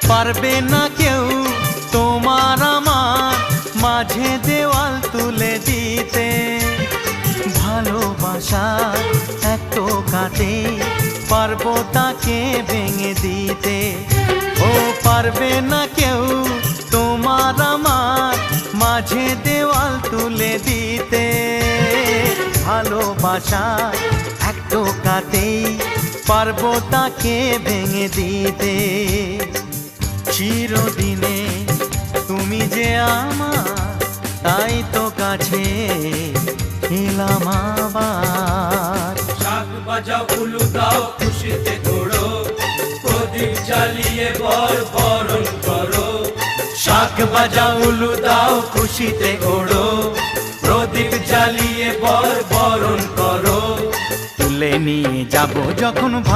পারবে না কেউ তোমার আমার মাঝে দেওয়াল তুলে দিতে। ভালোবাসার এক টোকাতে পারবো তাকে ভেঙে দিতে। ও পারবে না কেউ তোমার আমার মাঝে দেওয়াল তুলে দিতে। ভালোবাসার এক টোকাতেই পারবো তাকে ভেঙে দিতে। চিরদিনে তুমি যে আমার, তাই তো কাছে এলাম আবার। শাক বাজাও উলু দাও খুশিতে ঘোড়ো, প্রদীপ জ্বালিয়ে বরণ করো। শাক বাজাও উলু দাও খুশিতে ওড়ো, প্রদীপ জ্বালিয়ে বরণ করো। তুলে নিয়ে যাব যখন ভালো